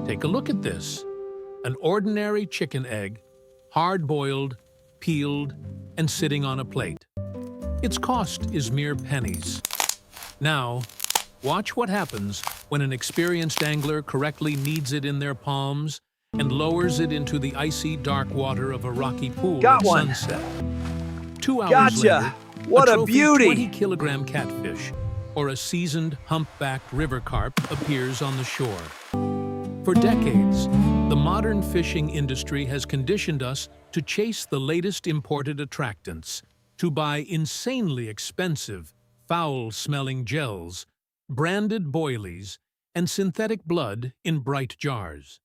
Take a look at this. An ordinary chicken egg, hard-boiled, peeled, and sitting on a plate. Its cost is mere pennies. Now, watch what happens when an experienced angler correctly kneads it in their palms and lowers it into the icy dark water of a rocky pool Got at one. sunset. 2 hours Gotcha. later, What a trophy beauty. 20-kilogram catfish or a seasoned humpbacked river carp appears on the shore. For decades, the modern fishing industry has conditioned us to chase the latest imported attractants, to buy insanely expensive, foul-smelling gels, branded boilies, and synthetic blood in bright jars.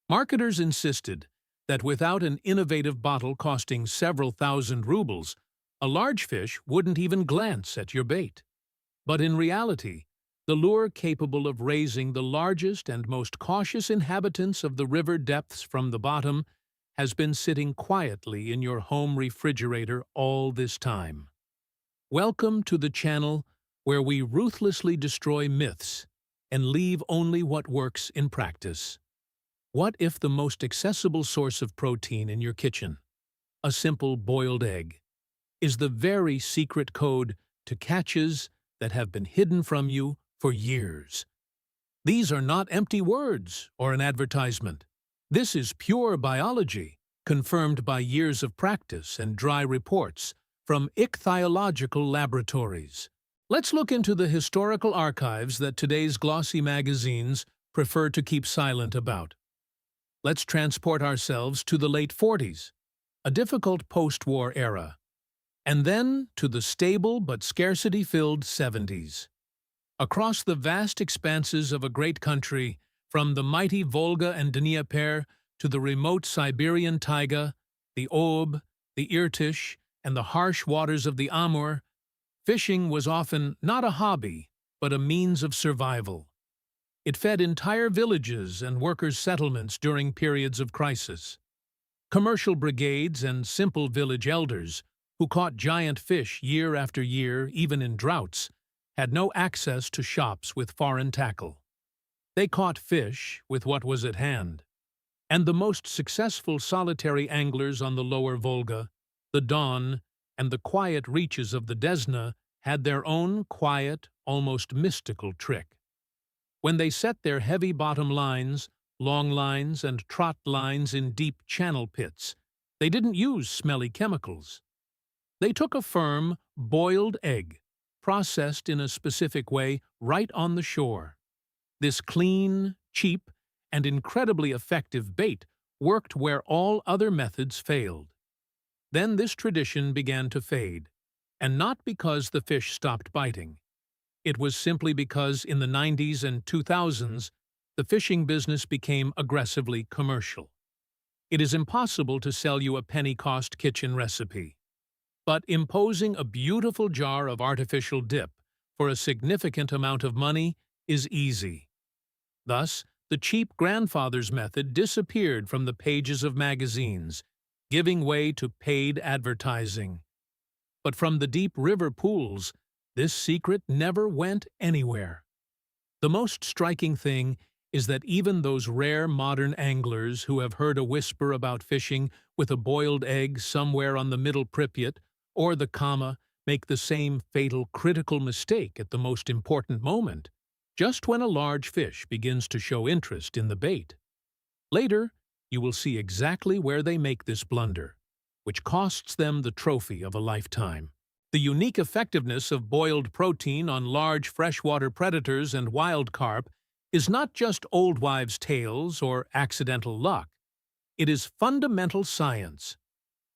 Marketers insisted that without an innovative bottle costing several thousand rubles, a large fish wouldn't even glance at your bait. But in reality, the lure capable of raising the largest and most cautious inhabitants of the river depths from the bottom has been sitting quietly in your home refrigerator all this time. Welcome to the channel where we ruthlessly destroy myths and leave only what works in practice. What if the most accessible source of protein in your kitchen, a simple boiled egg, is the very secret code to catches that have been hidden from you for years? These are not empty words or an advertisement. This is pure biology, confirmed by years of practice and dry reports from ichthyological laboratories. Let's look into the historical archives that today's glossy magazines prefer to keep silent about. Let's transport ourselves to the late 40s, a difficult post-war era, and then to the stable but scarcity-filled 70s. Across the vast expanses of a great country, from the mighty Volga and Dnieper to the remote Siberian taiga, the Ob, the Irtysh, and the harsh waters of the Amur, fishing was often not a hobby, but a means of survival. It fed entire villages and workers' settlements during periods of crisis. Commercial brigades and simple village elders, who caught giant fish year after year, even in droughts, had no access to shops with foreign tackle. They caught fish with what was at hand. And the most successful solitary anglers on the lower Volga, the Don, and the quiet reaches of the Desna had their own quiet, almost mystical trick. When they set their heavy bottom lines, long lines, and trot lines in deep channel pits, they didn't use smelly chemicals. They took a firm, boiled egg, processed in a specific way right on the shore. This clean, cheap, and incredibly effective bait worked where all other methods failed. Then this tradition began to fade, and not because the fish stopped biting. It was simply because in the 90s and 2000s, the fishing business became aggressively commercial. It is impossible to sell you a penny-cost kitchen recipe. But imposing a beautiful jar of artificial dip for a significant amount of money is easy. Thus, the cheap grandfather's method disappeared from the pages of magazines, giving way to paid advertising. But from the deep river pools, this secret never went anywhere. The most striking thing is that even those rare modern anglers who have heard a whisper about fishing with a boiled egg somewhere on the Middle Pripyat or the Kama make the same fatal critical mistake at the most important moment, just when a large fish begins to show interest in the bait. Later, you will see exactly where they make this blunder, which costs them the trophy of a lifetime. The unique effectiveness of boiled protein on large freshwater predators and wild carp is not just old wives' tales or accidental luck. It is fundamental science.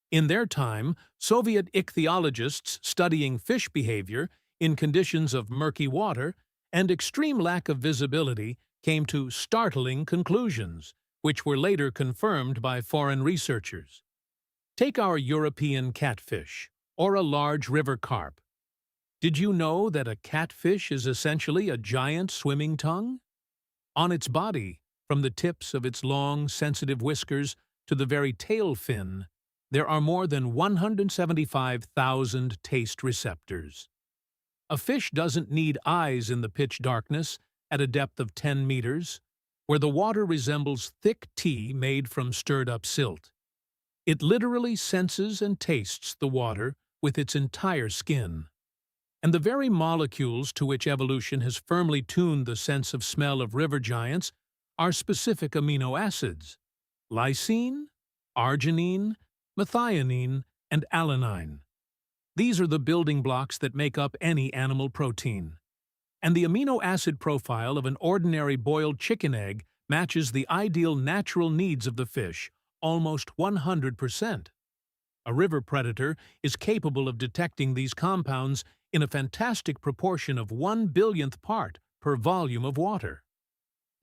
In their time, Soviet ichthyologists studying fish behavior in conditions of murky water and extreme lack of visibility came to startling conclusions, which were later confirmed by foreign researchers. Take our European catfish, or a large river carp. Did you know that a catfish is essentially a giant swimming tongue? On its body, from the tips of its long, sensitive whiskers to the very tail fin, there are more than 175,000 taste receptors. A fish doesn't need eyes in the pitch darkness at a depth of 10 meters, where the water resembles thick tea made from stirred-up silt. It literally senses and tastes the water with its entire skin. And the very molecules to which evolution has firmly tuned the sense of smell of river giants are specific amino acids: lysine, arginine, methionine, and alanine. These are the building blocks that make up any animal protein. And the amino acid profile of an ordinary boiled chicken egg matches the ideal natural needs of the fish, almost 100%. A river predator is capable of detecting these compounds in a fantastic proportion of 1/1000th part per volume of water.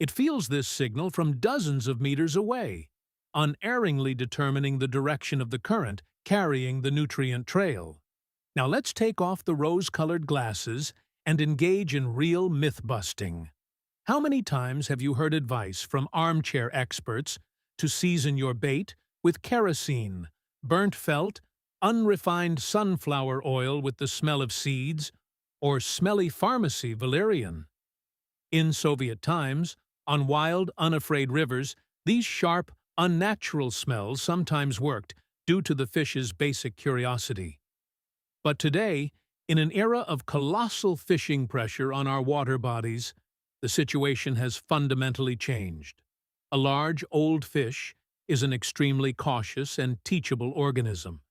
It feels this signal from dozens of meters away, unerringly determining the direction of the current carrying the nutrient trail. Now let's take off the rose-colored glasses and engage in real myth-busting. How many times have you heard advice from armchair experts to season your bait with kerosene, burnt felt, unrefined sunflower oil with the smell of seeds, or smelly pharmacy valerian? In Soviet times, on wild, unafraid rivers, these sharp, unnatural smells sometimes worked due to the fish's basic curiosity. But today, in an era of colossal fishing pressure on our water bodies, the situation has fundamentally changed. A large, old fish is an extremely cautious and teachable organism.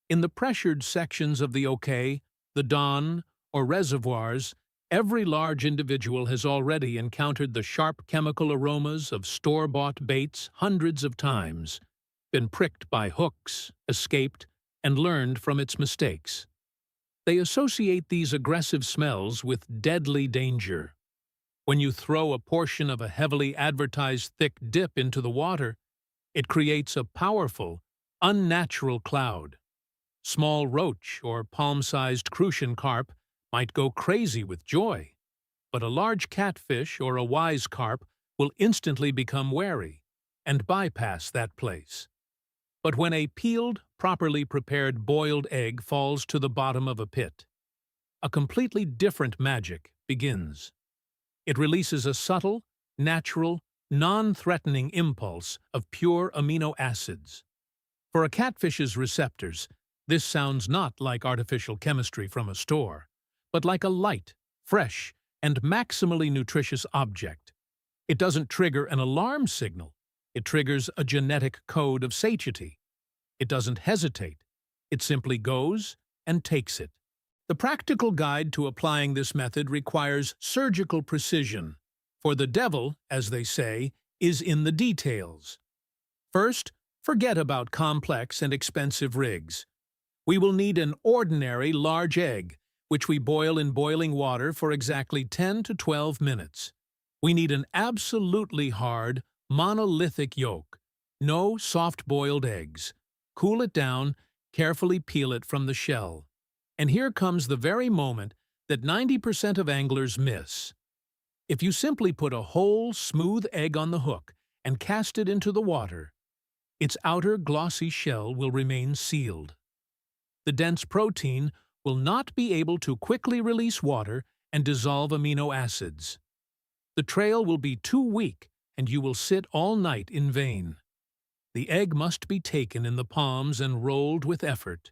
In the pressured sections of the Oke, the Don, or reservoirs, every large individual has already encountered the sharp chemical aromas of store-bought baits hundreds of times, been pricked by hooks, escaped, and learned from its mistakes. They associate these aggressive smells with deadly danger. When you throw a portion of a heavily advertised thick dip into the water, it creates a powerful, unnatural cloud. Small roach or palm-sized crucian carp might go crazy with joy, but a large catfish or a wise carp will instantly become wary and bypass that place. But when a peeled, properly prepared boiled egg falls to the bottom of a pit, a completely different magic begins. It releases a subtle, natural, non-threatening impulse of pure amino acids. For a catfish's receptors, this sounds not like artificial chemistry from a store, but like a light, fresh, and maximally nutritious object. It doesn't trigger an alarm signal. It triggers a genetic code of satiety. It doesn't hesitate. It simply goes and takes it. The practical guide to applying this method requires surgical precision, for the devil, as they say, is in the details. First, forget about complex and expensive rigs. We will need an ordinary large egg, which we boil in boiling water for exactly 10 to 12 minutes. We need an absolutely hard, monolithic yolk. No soft-boiled eggs. Cool it down, carefully peel it from the shell. And here comes the very moment that 90% of anglers miss. If you simply put a whole, smooth egg on the hook and cast it into the water, its outer glossy shell will remain sealed. The dense protein will not be able to quickly release water and dissolve amino acids. The trail will be too weak, and you will sit all night in vain. The egg must be taken in the palms and rolled with effort,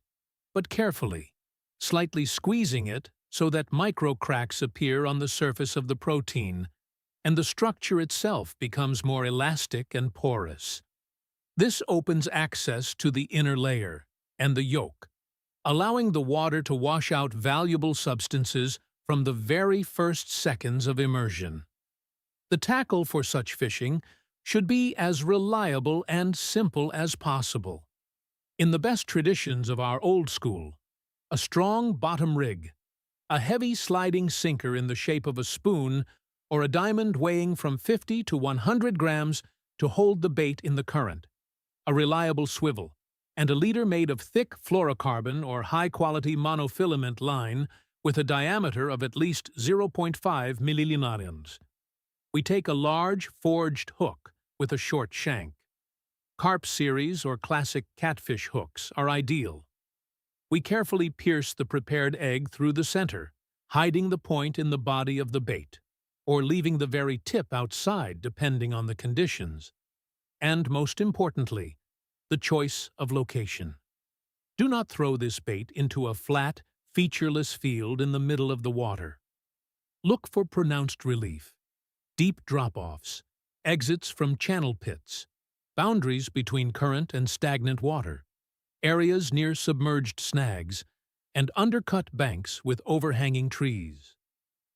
but carefully, slightly squeezing it so that micro cracks appear on the surface of the protein, and the structure itself becomes more elastic and porous. This opens access to the inner layer and the yolk, allowing the water to wash out valuable substances from the very first seconds of immersion. The tackle for such fishing should be as reliable and simple as possible. In the best traditions of our old school, a strong bottom rig, a heavy sliding sinker in the shape of a spoon, or a diamond weighing from 50 to 100 grams to hold the bait in the current, a reliable swivel, and a leader made of thick fluorocarbon or high-quality monofilament line with a diameter of at least 0.5 millilunarians. We take a large forged hook with a short shank. Carp series or classic catfish hooks are ideal. We carefully pierce the prepared egg through the center, hiding the point in the body of the bait. or leaving the very tip outside depending on the conditions. And most importantly, the choice of location. Do not throw this bait into a flat, featureless field in the middle of the water. Look for pronounced relief, deep drop-offs, exits from channel pits, boundaries between current and stagnant water, areas near submerged snags, and undercut banks with overhanging trees.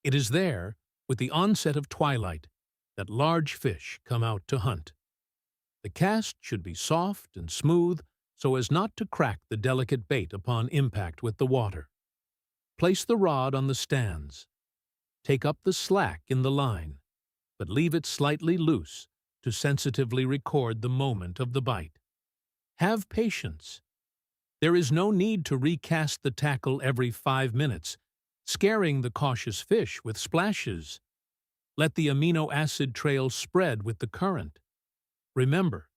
It is there, with the onset of twilight, that large fish come out to hunt. The cast should be soft and smooth so as not to crack the delicate bait upon impact with the water. Place the rod on the stands. Take up the slack in the line, but leave it slightly loose to sensitively record the moment of the bite. Have patience. There is no need to recast the tackle every 5 minutes, scaring the cautious fish with splashes. Let the amino acid trail spread with the current. Remember,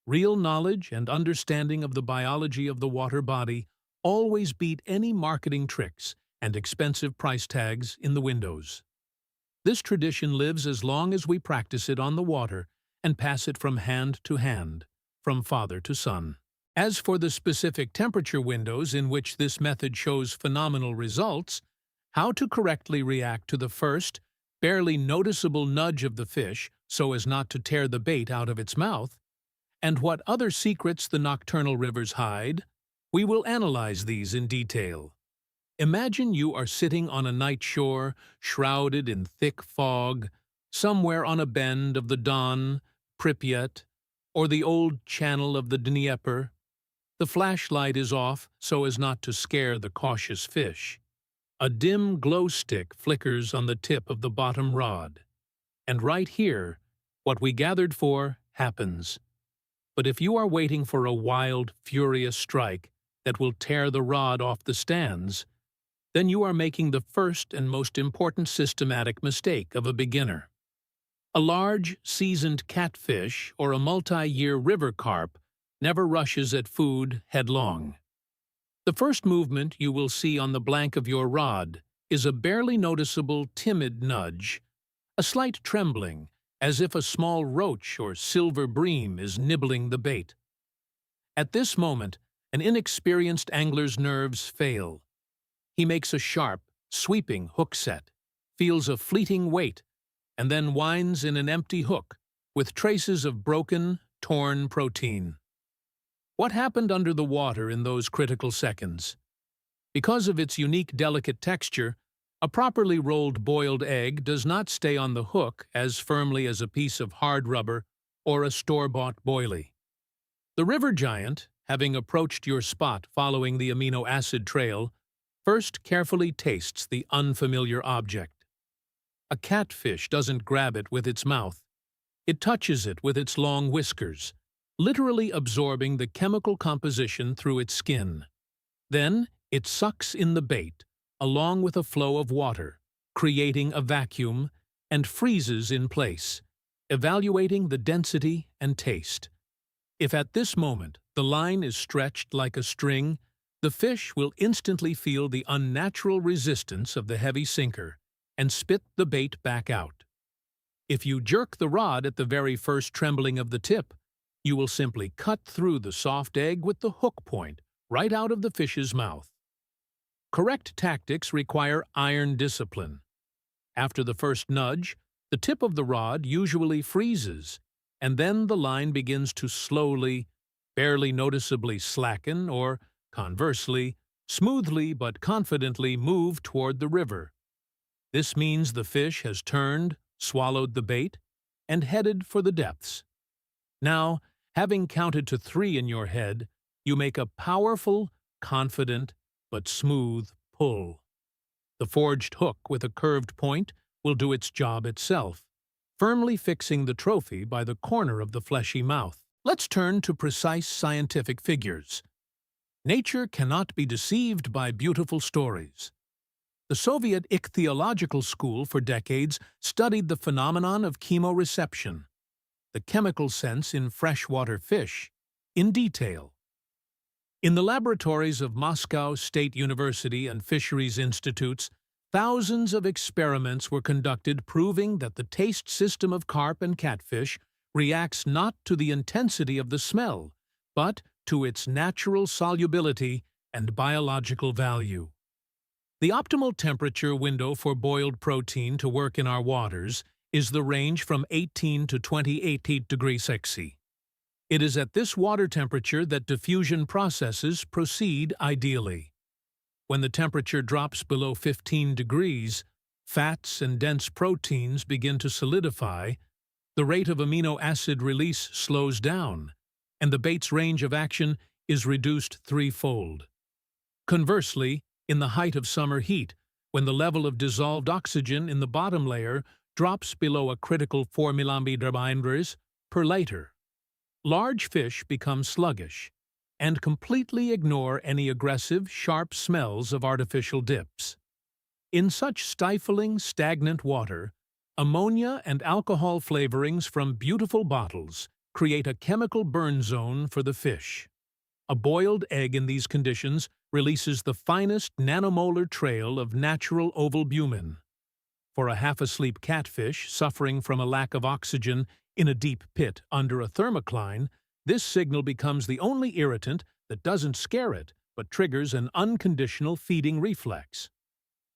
real knowledge and understanding of the biology of the water body always beat any marketing tricks and expensive price tags in the windows. This tradition lives as long as we practice it on the water and pass it from hand to hand, from father to son. As for the specific temperature windows in which this method shows phenomenal results, how to correctly react to the first, barely noticeable nudge of the fish so as not to tear the bait out of its mouth, and what other secrets the nocturnal rivers hide, we will analyze these in detail. Imagine you are sitting on a night shore, shrouded in thick fog, somewhere on a bend of the Don, Pripyat, or the old channel of the Dnieper. The flashlight is off so as not to scare the cautious fish. A dim glow stick flickers on the tip of the bottom rod. And right here, what we gathered for happens. But if you are waiting for a wild, furious strike that will tear the rod off the stands, then you are making the first and most important systematic mistake of a beginner. A large, seasoned catfish or a multi-year river carp never rushes at food headlong. The first movement you will see on the blank of your rod is a barely noticeable, timid nudge, a slight trembling, as if a small roach or silver bream is nibbling the bait. At this moment, an inexperienced angler's nerves fail. He makes a sharp, sweeping hook set, feels a fleeting weight, and then winds in an empty hook with traces of broken, torn protein. What happened under the water in those critical seconds? Because of its unique, delicate texture, a properly rolled boiled egg does not stay on the hook as firmly as a piece of hard rubber or a store-bought boilie. The river giant, having approached your spot following the amino acid trail, first carefully tastes the unfamiliar object. A catfish doesn't grab it with its mouth. It touches it with its long whiskers, literally absorbing the chemical composition through its skin. Then it sucks in the bait, along with a flow of water, creating a vacuum, and freezes in place, evaluating the density and taste. If at this moment the line is stretched like a string, the fish will instantly feel the unnatural resistance of the heavy sinker and spit the bait back out. If you jerk the rod at the very first trembling of the tip, you will simply cut through the soft egg with the hook point right out of the fish's mouth. Correct tactics require iron discipline. After the first nudge, the tip of the rod usually freezes, and then the line begins to slowly, barely noticeably slacken or, conversely, smoothly but confidently move toward the river. This means the fish has turned, swallowed the bait, and headed for the depths. Now, having counted to 3 in your head, you make a powerful, confident, but smooth pull. The forged hook with a curved point will do its job itself, firmly fixing the trophy by the corner of the fleshy mouth. Let's turn to precise scientific figures. Nature cannot be deceived by beautiful stories. The Soviet ichthyological school for decades studied the phenomenon of chemoreception, the chemical sense in freshwater fish, in detail. In the laboratories of Moscow State University and Fisheries Institutes, Thousands of experiments were conducted proving that the taste system of carp and catfish reacts not to the intensity of the smell, but to its natural solubility and biological value. The optimal temperature window for boiled protein to work in our waters is the range from 18 to 28 degrees Celsius. It is at this water temperature that diffusion processes proceed ideally. When the temperature drops below 15 degrees, fats and dense proteins begin to solidify, the rate of amino acid release slows down, and the bait's range of action is reduced threefold. Conversely, in the height of summer heat, when the level of dissolved oxygen in the bottom layer drops below a critical 4 millimeters per liter, large fish become sluggish and completely ignore any aggressive, sharp smells of artificial dips. In such stifling, stagnant water, ammonia and alcohol flavorings from beautiful bottles create a chemical burn zone for the fish. A boiled egg in these conditions releases the finest nanomolar trail of natural ovalbumin. For a half-asleep catfish suffering from a lack of oxygen in a deep pit under a thermocline, this signal becomes the only irritant that doesn't scare it, but triggers an unconditional feeding reflex.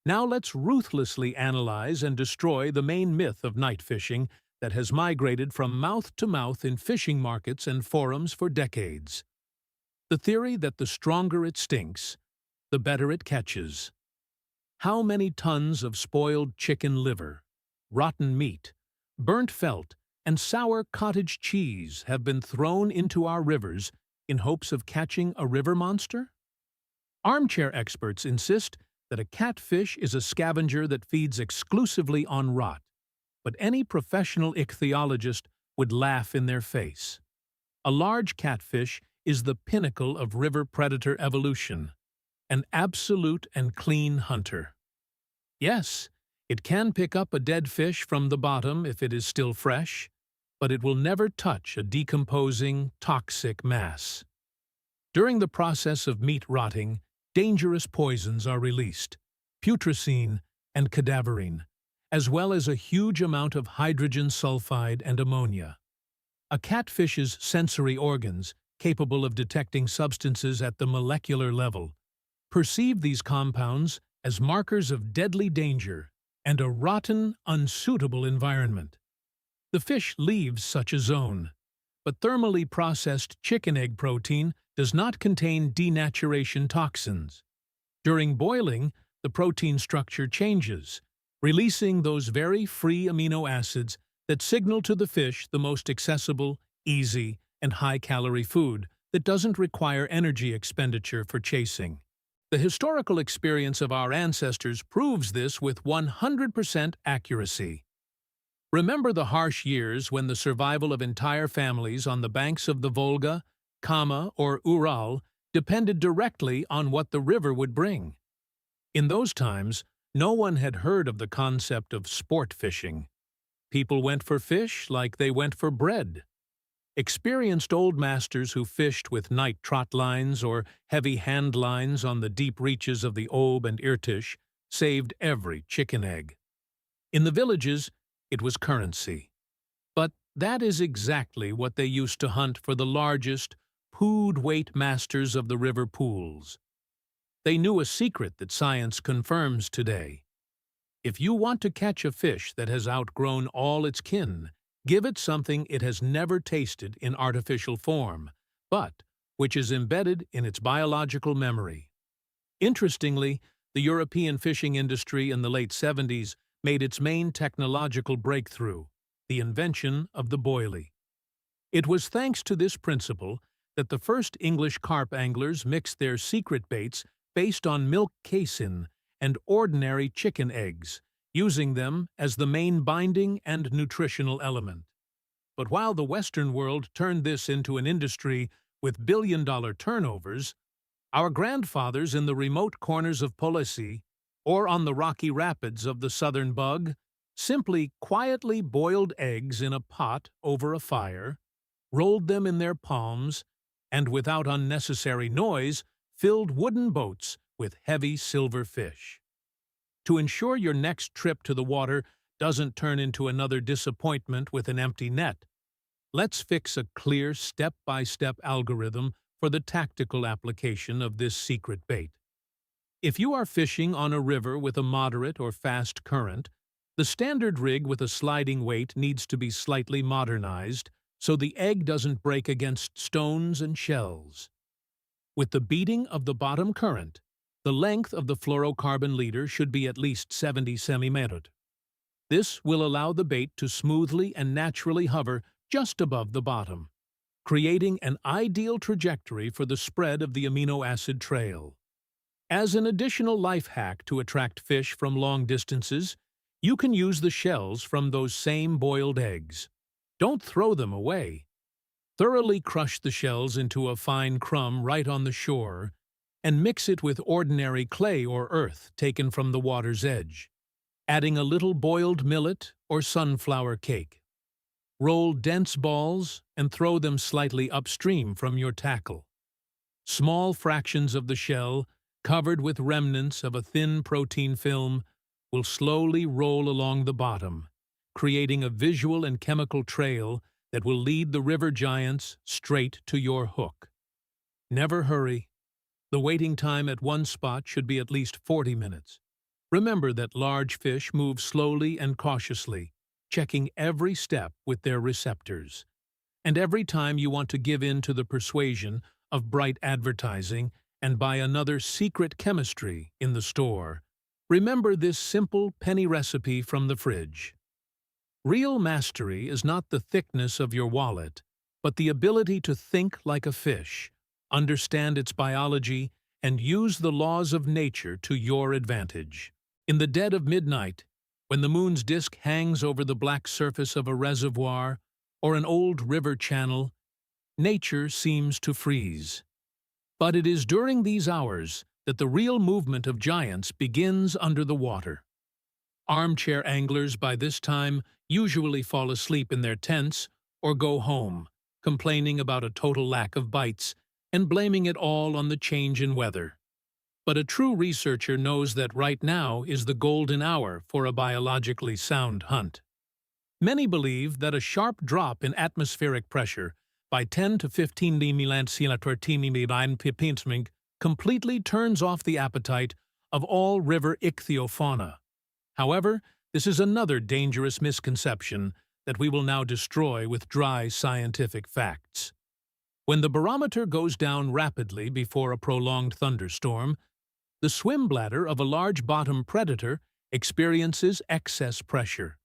Now let's ruthlessly analyze and destroy the main myth of night fishing that has migrated from mouth to mouth in fishing markets and forums for decades. The theory that the stronger it stinks, the better it catches. How many tons of spoiled chicken liver, rotten meat, burnt felt, and sour cottage cheese have been thrown into our rivers in hopes of catching a river monster? Armchair experts insist that a catfish is a scavenger that feeds exclusively on rot, but any professional ichthyologist would laugh in their face. A large catfish is the pinnacle of river predator evolution, an absolute and clean hunter. Yes, it can pick up a dead fish from the bottom if it is still fresh, but it will never touch a decomposing, toxic mass. During the process of meat rotting, dangerous poisons are released, putrescine and cadaverine, as well as a huge amount of hydrogen sulfide and ammonia. A catfish's sensory organs, capable of detecting substances at the molecular level, perceive these compounds as markers of deadly danger and a rotten, unsuitable environment. The fish leaves such a zone, but thermally processed chicken egg protein does not contain denaturation toxins. During boiling, the protein structure changes, releasing those very free amino acids that signal to the fish the most accessible, easy, and high-calorie food that doesn't require energy expenditure for chasing. The historical experience of our ancestors proves this with 100% accuracy. Remember the harsh years when the survival of entire families on the banks of the Volga, Kama, or Ural depended directly on what the river would bring. In those times, no one had heard of the concept of sport fishing. People went for fish like they went for bread. Experienced old masters who fished with night trot lines or heavy hand lines on the deep reaches of the Ob and Irtish saved every chicken egg. In the villages, it was currency. But that is exactly what they used to hunt for the largest, pood-weight masters of the river pools. They knew a secret that science confirms today. If you want to catch a fish that has outgrown all its kin, give it something it has never tasted in artificial form, but which is embedded in its biological memory. Interestingly, the European fishing industry in the late 70s made its main technological breakthrough, the invention of the boilie. It was thanks to this principle that the first English carp anglers mixed their secret baits based on milk casein and ordinary chicken eggs, using them as the main binding and nutritional element. But while the Western world turned this into an industry with billion-dollar turnovers, our grandfathers in the remote corners of Polesie or on the rocky rapids of the Southern Bug simply quietly boiled eggs in a pot over a fire, rolled them in their palms, and without unnecessary noise, filled wooden boats with heavy silver fish. To ensure your next trip to the water doesn't turn into another disappointment with an empty net, let's fix a clear step-by-step algorithm for the tactical application of this secret bait. If you are fishing on a river with a moderate or fast current, the standard rig with a sliding weight needs to be slightly modernized so the egg doesn't break against stones and shells. With the beating of the bottom current, the length of the fluorocarbon leader should be at least 70 centimeters. This will allow the bait to smoothly and naturally hover just above the bottom, creating an ideal trajectory for the spread of the amino acid trail. As an additional life hack to attract fish from long distances, you can use the shells from those same boiled eggs. Don't throw them away. Thoroughly crush the shells into a fine crumb right on the shore and mix it with ordinary clay or earth taken from the water's edge, adding a little boiled millet or sunflower cake. Roll dense balls and throw them slightly upstream from your tackle. Small fractions of the shell, covered with remnants of a thin protein film, will slowly roll along the bottom, creating a visual and chemical trail that will lead the river giants straight to your hook. Never hurry. The waiting time at one spot should be at least 40 minutes. Remember that large fish move slowly and cautiously, checking every step with their receptors. And every time you want to give in to the persuasion of bright advertising and buy another secret chemistry in the store, remember this simple penny recipe from the fridge. Real mastery is not the thickness of your wallet, but the ability to think like a fish, understand its biology, and use the laws of nature to your advantage. In the dead of midnight, when the moon's disk hangs over the black surface of a reservoir or an old river channel, nature seems to freeze. But it is during these hours that the real movement of giants begins under the water. Armchair anglers by this time usually fall asleep in their tents or go home, complaining about a total lack of bites and blaming it all on the change in weather. But a true researcher knows that right now is the golden hour for a biologically sound hunt. Many believe that a sharp drop in atmospheric pressure by 10 to 15 ppm completely turns off the appetite of all river ichthyofauna. However, this is another dangerous misconception that we will now destroy with dry scientific facts. When the barometer goes down rapidly before a prolonged thunderstorm, the swim bladder of a large bottom predator experiences excess pressure,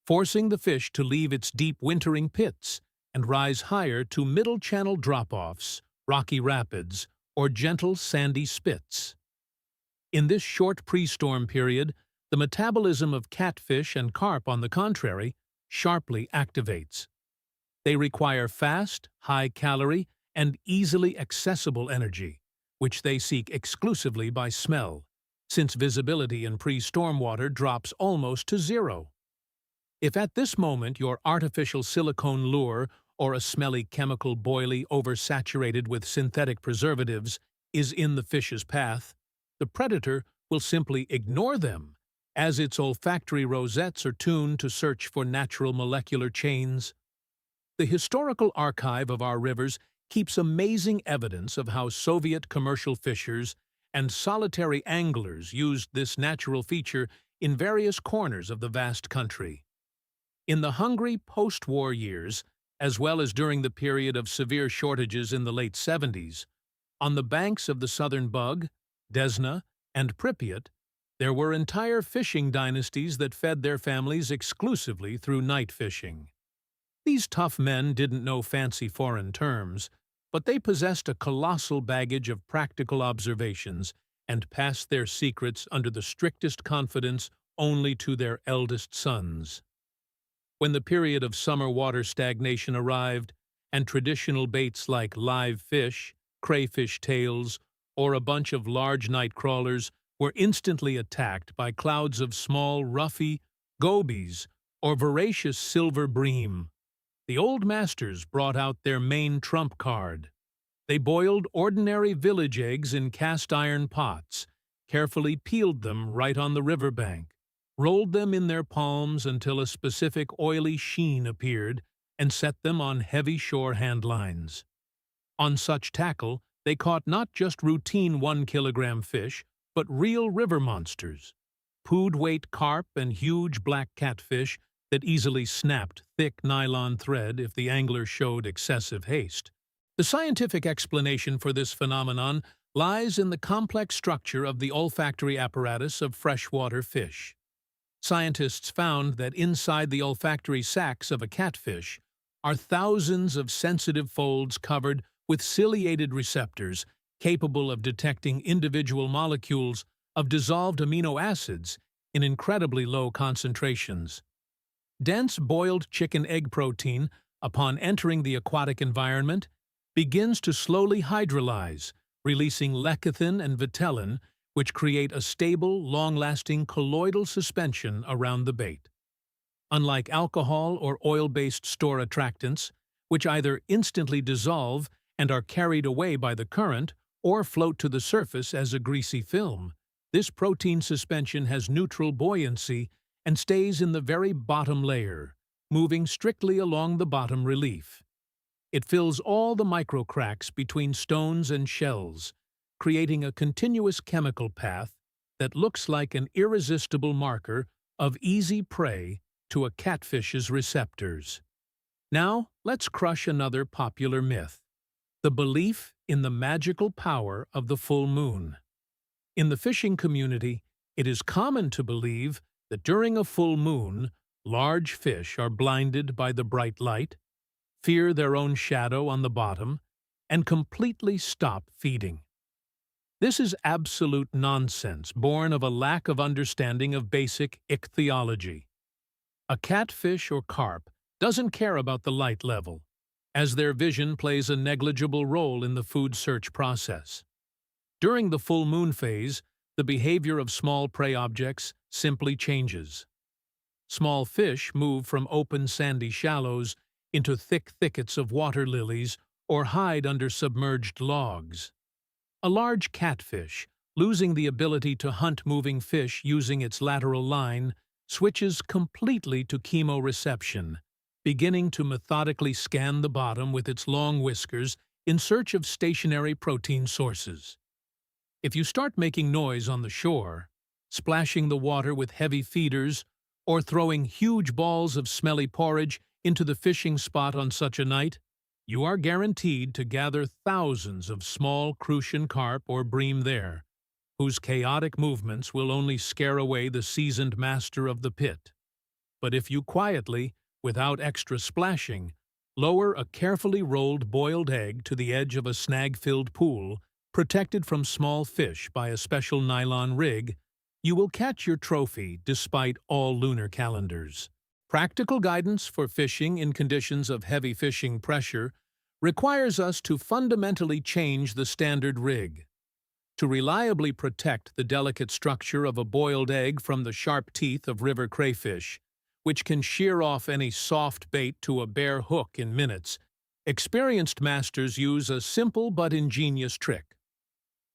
forcing the fish to leave its deep wintering pits and rise higher to middle channel drop-offs, rocky rapids, or gentle sandy spits. In this short pre-storm period, the metabolism of catfish and carp, on the contrary, sharply activates. They require fast, high-calorie, and easily accessible energy, which they seek exclusively by smell, since visibility in pre-storm water drops almost to zero. If at this moment your artificial silicone lure or a smelly chemical boilie oversaturated with synthetic preservatives is in the fish's path, the predator will simply ignore them, as its olfactory rosettes are tuned to search for natural molecular chains. The historical archive of our rivers keeps amazing evidence of how Soviet commercial fishers and solitary anglers used this natural feature in various corners of the vast country. In the hungry post-war years, as well as during the period of severe shortages in the late 70s, on the banks of the Southern Bug, Desna, and Pripyat, there were entire fishing dynasties that fed their families exclusively through night fishing. These tough men didn't know fancy foreign terms, but they possessed a colossal baggage of practical observations and passed their secrets under the strictest confidence only to their eldest sons. When the period of summer water stagnation arrived, and traditional baits like live fish, crayfish tails, or a bunch of large night crawlers were instantly attacked by clouds of small roughy, gobies, or voracious silver bream, the old masters brought out their main trump card. They boiled ordinary village eggs in cast-iron pots, carefully peeled them right on the riverbank, rolled them in their palms until a specific oily sheen appeared, and set them on heavy shore handlines. On such tackle, they caught not just routine 1-kilogram fish, but real river monsters, pood-weight carp and huge black catfish that easily snapped thick nylon thread if the angler showed excessive haste. The scientific explanation for this phenomenon lies in the complex structure of the olfactory apparatus of freshwater fish. Scientists found that inside the olfactory sacs of a catfish are thousands of sensitive folds covered with ciliated receptors capable of detecting individual molecules of dissolved amino acids in incredibly low concentrations. Dense boiled chicken egg protein, upon entering the aquatic environment, begins to slowly hydrolyze, releasing lecithin and vitellin, which create a stable, long-lasting colloidal suspension around the bait. Unlike alcohol or oil-based store attractants, which either instantly dissolve and are carried away by the current or float to the surface as a greasy film, this protein suspension has neutral buoyancy and stays in the very bottom layer, moving strictly along the bottom relief. It fills all the microcracks between stones and shells, creating a continuous chemical path that looks like an irresistible marker of easy prey to a catfish's receptors. Now, let's crush another popular myth: the belief in the magical power of the full moon. In the fishing community, it is common to believe that during a full moon, large fish are blinded by the bright light, fear their own shadow on the bottom, and completely stop feeding. This is absolute nonsense, born of a lack of understanding of basic ichthyology. A catfish or carp doesn't care about the light level, as their vision plays a negligible role in the food search process. During the full moon phase, the behavior of small prey objects simply changes. Small fish move from open sandy shallows into thick thickets of water lilies or hide under submerged logs. A large catfish, losing the ability to hunt moving fish using its lateral line, switches completely to chemoreception, beginning to methodically scan the bottom with its long whiskers in search of stationary protein sources. If you start making noise on the shore, splashing the water with heavy feeders, or throwing huge balls of smelly porridge into the fishing spot on such a night, you are guaranteed to gather thousands of small crucian carp or bream there, whose chaotic movements will only scare away the seasoned master of the pit. But if you quietly, without extra splashing, lower a carefully rolled boiled egg to the edge of a snag-filled pool, protected from small fish by a special nylon rig, you will catch your trophy despite all lunar calendars. Practical guidance for fishing in conditions of heavy fishing pressure requires us to fundamentally change the standard rig. To reliably protect the delicate structure of a boiled egg from the sharp teeth of river crayfish, which can shear off any soft bait to a bare hook in minutes, experienced masters use a simple but ingenious trick.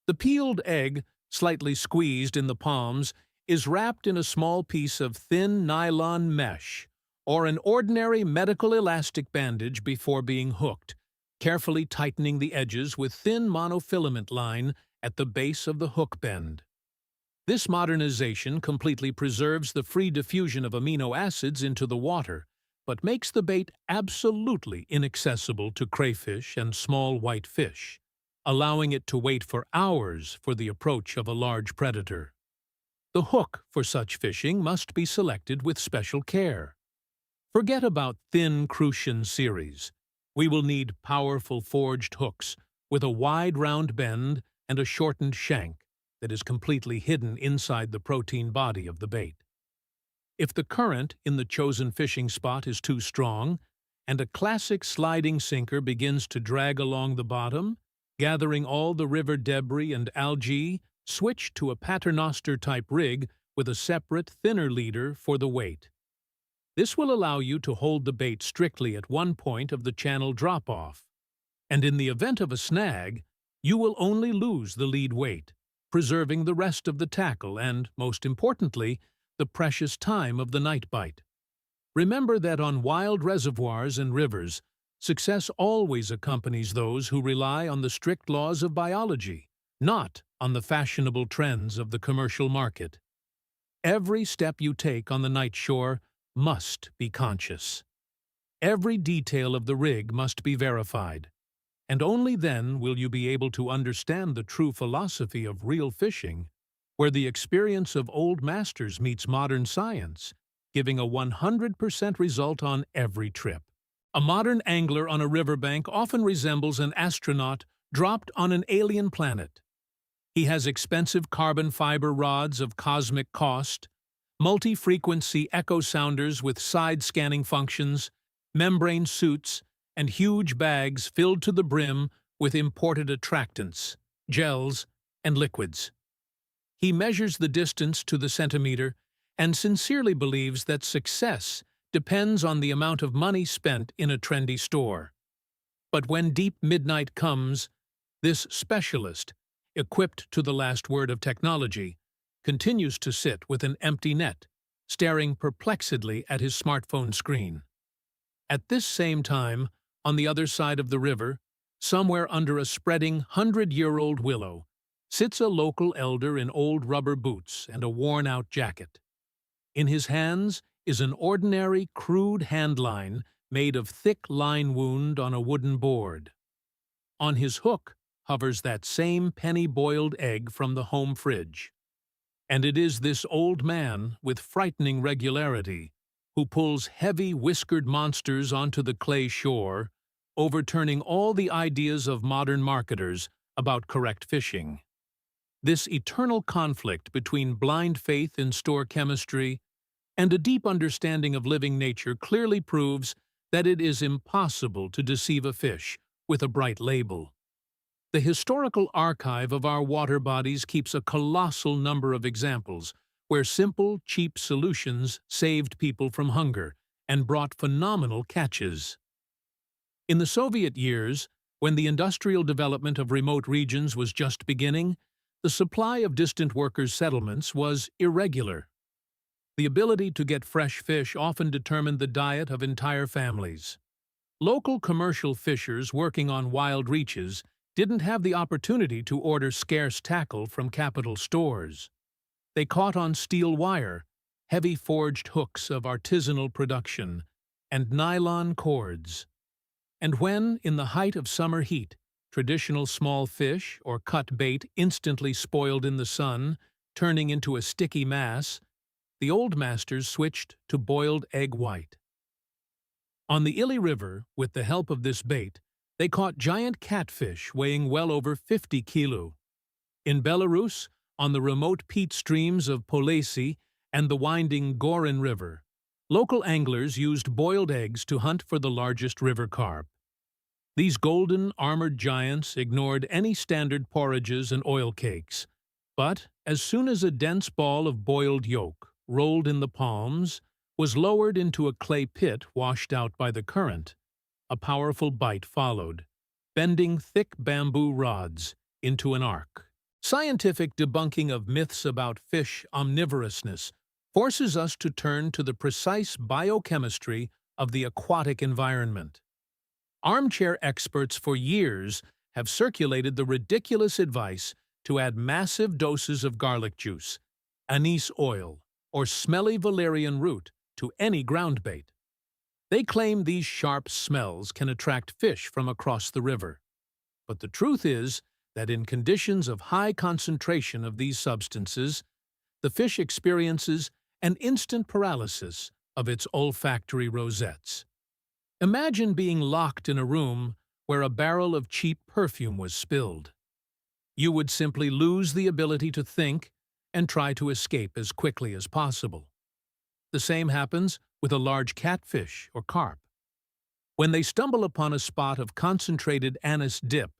The peeled egg, slightly squeezed in the palms, is wrapped in a small piece of thin nylon mesh or an ordinary medical elastic bandage before being hooked, carefully tightening the edges with thin monofilament line at the base of the hook bend. This modernization completely preserves the free diffusion of amino acids into the water, but makes the bait absolutely inaccessible to crayfish and small white fish, allowing it to wait for hours for the approach of a large predator. The hook for such fishing must be selected with special care. Forget about thin crucian series. We will need powerful forged hooks with a wide round bend and a shortened shank that is completely hidden inside the protein body of the bait. If the current in the chosen fishing spot is too strong, and a classic sliding sinker begins to drag along the bottom, gathering all the river debris and algae, switch to a paternoster-type rig with a separate, thinner leader for the weight. This will allow you to hold the bait strictly at one point of the channel drop-off, and in the event of a snag, you will only lose the lead weight, preserving the rest of the tackle and, most importantly, the precious time of the night bite. Remember that on wild reservoirs and rivers, success always accompanies those who rely on the strict laws of biology, not on the fashionable trends of the commercial market. Every step you take on the night shore must be conscious. Every detail of the rig must be verified, and only then will you be able to understand the true philosophy of real fishing, where the experience of old masters meets modern science, giving a 100% result on every trip. A modern angler on a riverbank often resembles an astronaut dropped on an alien planet. He has expensive carbon fiber rods of cosmic cost, multi-frequency echo sounders with side-scanning functions, membrane suits, and huge bags filled to the brim with imported attractants, gels, and liquids. He measures the distance to the centimeter and sincerely believes that success depends on the amount of money spent in a trendy store. But when deep midnight comes, this specialist, equipped to the last word of technology, continues to sit with an empty net, staring perplexedly at his smartphone screen. At this same time, on the other side of the river, somewhere under a spreading 100-year-old willow, sits a local elder in old rubber boots and a worn-out jacket. In his hands is an ordinary, crude handline made of thick line wound on a wooden board. On his hook hovers that same penny-boiled egg from the home fridge. And it is this old man, with frightening regularity, who pulls heavy, whiskered monsters onto the clay shore, overturning all the ideas of modern marketers about correct fishing. This eternal conflict between blind faith in store chemistry and a deep understanding of living nature clearly proves that it is impossible to deceive a fish with a bright label. The historical archive of our water bodies keeps a colossal number of examples where simple, cheap solutions saved people from hunger and brought phenomenal catches. In the Soviet years, when the industrial development of remote regions was just beginning, the supply of distant workers' settlements was irregular. The ability to get fresh fish often determined the diet of entire families. Local commercial fishers working on wild reaches didn't have the opportunity to order scarce tackle from capital stores. They caught on steel wire, heavy forged hooks of artisanal production, and nylon cords. And when, in the height of summer heat, traditional small fish or cut bait instantly spoiled in the sun, turning into a sticky mass, the old masters switched to boiled egg white. On the Ili River, with the help of this bait, they caught giant catfish weighing well over 50 kilo. In Belarus, on the remote peat streams of Polesi and the winding Gorin River, local anglers used boiled eggs to hunt for the largest river carp. These golden, armored giants ignored any standard porridges and oil cakes, but as soon as a dense ball of boiled yolk, rolled in the palms, was lowered into a clay pit washed out by the current, a powerful bite followed, bending thick bamboo rods into an arc. Scientific debunking of myths about fish omnivorousness forces us to turn to the precise biochemistry of the aquatic environment. Armchair experts for years have circulated the ridiculous advice to add massive doses of garlic juice, anise oil, or smelly valerian root to any ground bait. They claim these sharp smells can attract fish from across the river. But the truth is that in conditions of high concentration of these substances, the fish experiences an instant paralysis of its olfactory rosettes. Imagine being locked in a room where a barrel of cheap perfume was spilled. You would simply lose the ability to think and try to escape as quickly as possible. The same happens with a large catfish or carp. When they stumble upon a spot of concentrated anise dip,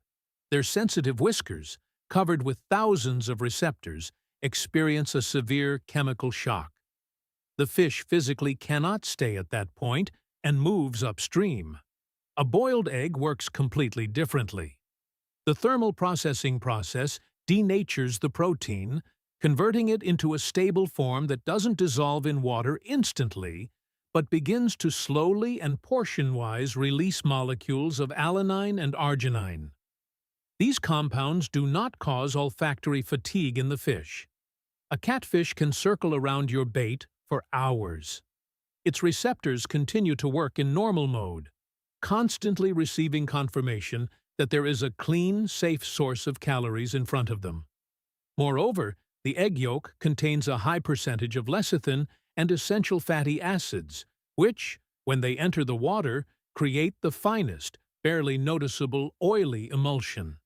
their sensitive whiskers, covered with thousands of receptors, experience a severe chemical shock. The fish physically cannot stay at that point and moves upstream. A boiled egg works completely differently. The thermal processing process denatures the protein, converting it into a stable form that doesn't dissolve in water instantly, but begins to slowly and portion-wise release molecules of alanine and arginine. These compounds do not cause olfactory fatigue in the fish. A catfish can circle around your bait for hours. Its receptors continue to work in normal mode, constantly receiving confirmation that there is a clean, safe source of calories in front of them. Moreover, the egg yolk contains a high percentage of lecithin and essential fatty acids, which, when they enter the water, create the finest, barely noticeable oily emulsion.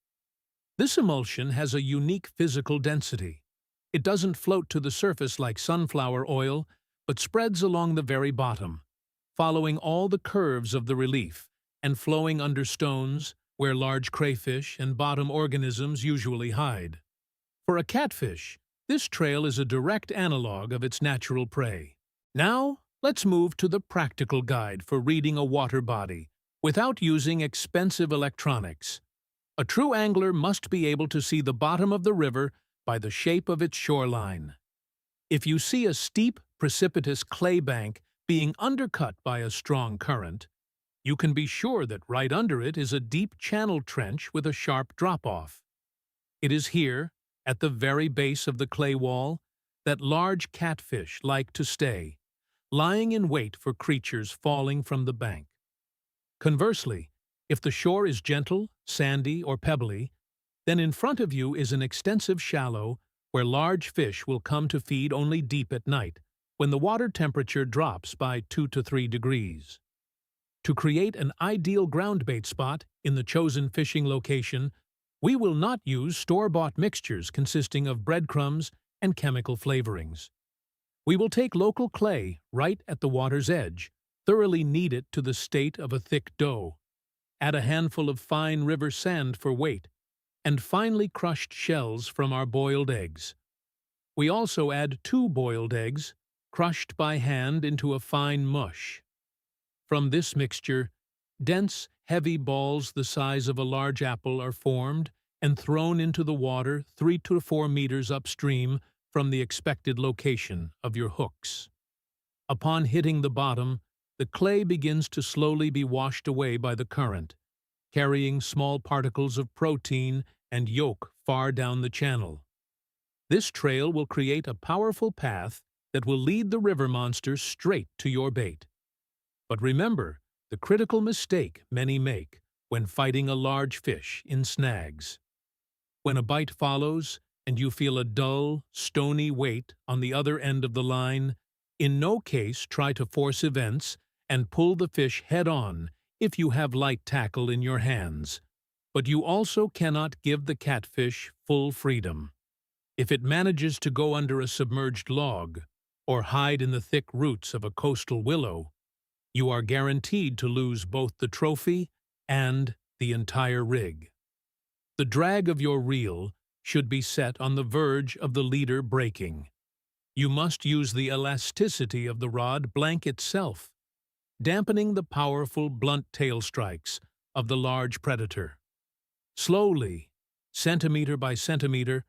This emulsion has a unique physical density. It doesn't float to the surface like sunflower oil, but spreads along the very bottom, following all the curves of the relief and flowing under stones where large crayfish and bottom organisms usually hide. For a catfish, this trail is a direct analog of its natural prey. Now, let's move to the practical guide for reading a water body without using expensive electronics. A true angler must be able to see the bottom of the river by the shape of its shoreline. If you see a steep, precipitous clay bank being undercut by a strong current, you can be sure that right under it is a deep channel trench with a sharp drop-off. It is here, at the very base of the clay wall, that large catfish like to stay, lying in wait for creatures falling from the bank. Conversely, if the shore is gentle, sandy, or pebbly, then in front of you is an extensive shallow where large fish will come to feed only deep at night, when the water temperature drops by 2 to 3 degrees. To create an ideal ground bait spot in the chosen fishing location, we will not use store-bought mixtures consisting of breadcrumbs and chemical flavorings. We will take local clay right at the water's edge, thoroughly knead it to the state of a thick dough, add a handful of fine river sand for weight, and finely crushed shells from our boiled eggs. We also add 2 boiled eggs, crushed by hand into a fine mush. From this mixture, dense, heavy balls the size of a large apple are formed and thrown into the water 3 to 4 meters upstream from the expected location of your hooks. Upon hitting the bottom, the clay begins to slowly be washed away by the current, carrying small particles of protein and yolk far down the channel. This trail will create a powerful path that will lead the river monster straight to your bait. But remember the critical mistake many make when fighting a large fish in snags. When a bite follows and you feel a dull, stony weight on the other end of the line, in no case try to force events and pull the fish head-on if you have light tackle in your hands. But you also cannot give the catfish full freedom. If it manages to go under a submerged log or hide in the thick roots of a coastal willow, you are guaranteed to lose both the trophy and the entire rig. The drag of your reel should be set on the verge of the leader breaking. You must use the elasticity of the rod blank itself, dampening the powerful blunt tail strikes of the large predator. Slowly, centimeter by centimeter,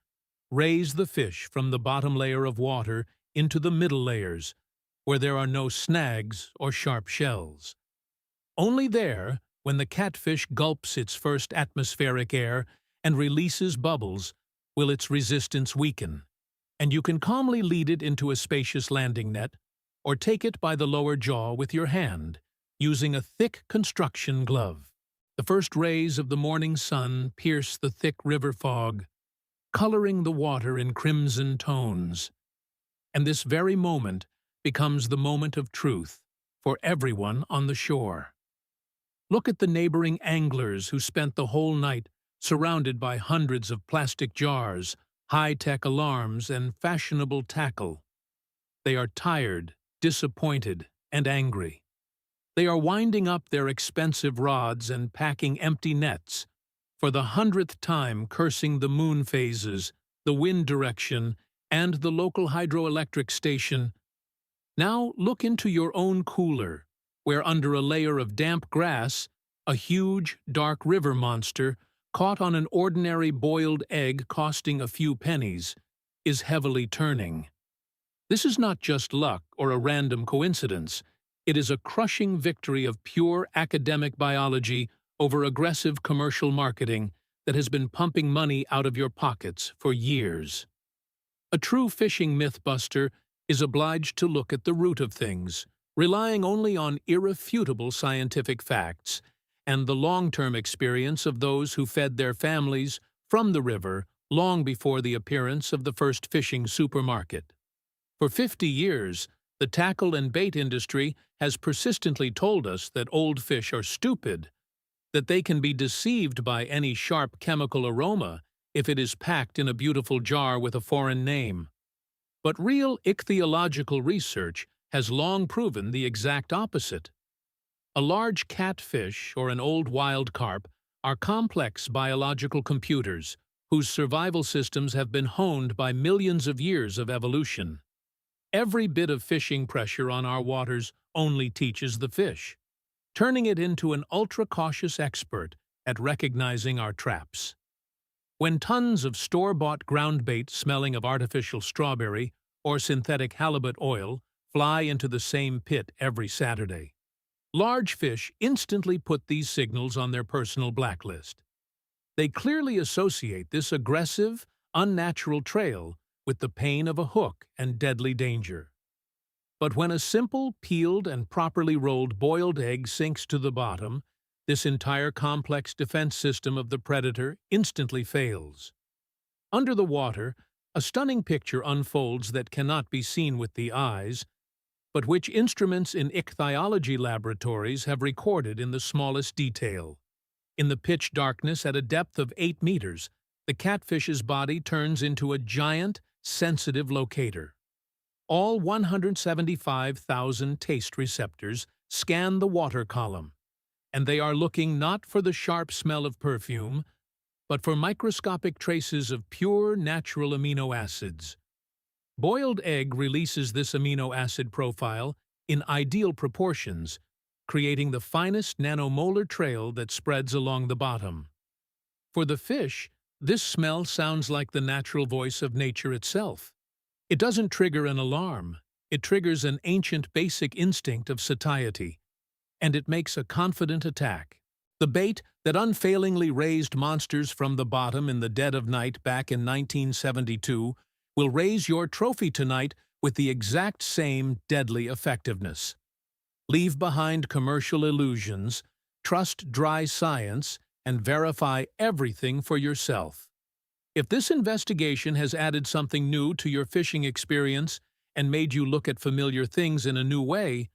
raise the fish from the bottom layer of water into the middle layers, where there are no snags or sharp shells. Only there, when the catfish gulps its first atmospheric air and releases bubbles, will its resistance weaken, and you can calmly lead it into a spacious landing net or take it by the lower jaw with your hand, using a thick construction glove. The first rays of the morning sun pierce the thick river fog, coloring the water in crimson tones. And this very moment becomes the moment of truth for everyone on the shore. Look at the neighboring anglers who spent the whole night surrounded by hundreds of plastic jars, high-tech alarms, and fashionable tackle. They are tired, disappointed, and angry. They are winding up their expensive rods and packing empty nets, for the 100th time cursing the moon phases, the wind direction, and the local hydroelectric station. Now look into your own cooler, where under a layer of damp grass, a huge, dark river monster caught on an ordinary boiled egg costing a few pennies, is heavily turning. This is not just luck or a random coincidence. It is a crushing victory of pure academic biology over aggressive commercial marketing that has been pumping money out of your pockets for years. A true fishing mythbuster is obliged to look at the root of things, relying only on irrefutable scientific facts and the long-term experience of those who fed their families from the river long before the appearance of the first fishing supermarket. For 50 years, the tackle and bait industry has persistently told us that old fish are stupid, that they can be deceived by any sharp chemical aroma if it is packed in a beautiful jar with a foreign name. But real ichthyological research has long proven the exact opposite. A large catfish or an old wild carp are complex biological computers whose survival systems have been honed by millions of years of evolution. Every bit of fishing pressure on our waters only teaches the fish, turning it into an ultra-cautious expert at recognizing our traps. When tons of store-bought ground bait smelling of artificial strawberry or synthetic halibut oil fly into the same pit every Saturday, large fish instantly put these signals on their personal blacklist. They clearly associate this aggressive, unnatural trail with the pain of a hook and deadly danger. But when a simple, peeled, and properly rolled boiled egg sinks to the bottom, this entire complex defense system of the predator instantly fails. Under the water, a stunning picture unfolds that cannot be seen with the eyes, but which instruments in ichthyology laboratories have recorded in the smallest detail. In the pitch darkness at a depth of 8 meters, the catfish's body turns into a giant, sensitive locator. All 175,000 taste receptors scan the water column, and they are looking not for the sharp smell of perfume, but for microscopic traces of pure natural amino acids. Boiled egg releases this amino acid profile in ideal proportions, creating the finest nanomolar trail that spreads along the bottom. For the fish, this smell sounds like the natural voice of nature itself. It doesn't trigger an alarm, it triggers an ancient basic instinct of satiety, and it makes a confident attack. The bait that unfailingly raised monsters from the bottom in the dead of night back in 1972 will raise your trophy tonight with the exact same deadly effectiveness. Leave behind commercial illusions, trust dry science, and verify everything for yourself. If this investigation has added something new to your fishing experience and made you look at familiar things in a new way,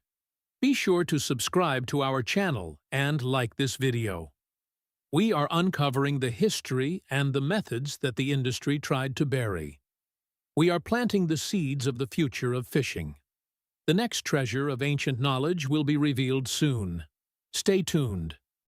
be sure to subscribe to our channel and like this video. We are uncovering the history and the methods that the industry tried to bury. We are planting the seeds of the future of fishing. The next treasure of ancient knowledge will be revealed soon. Stay tuned.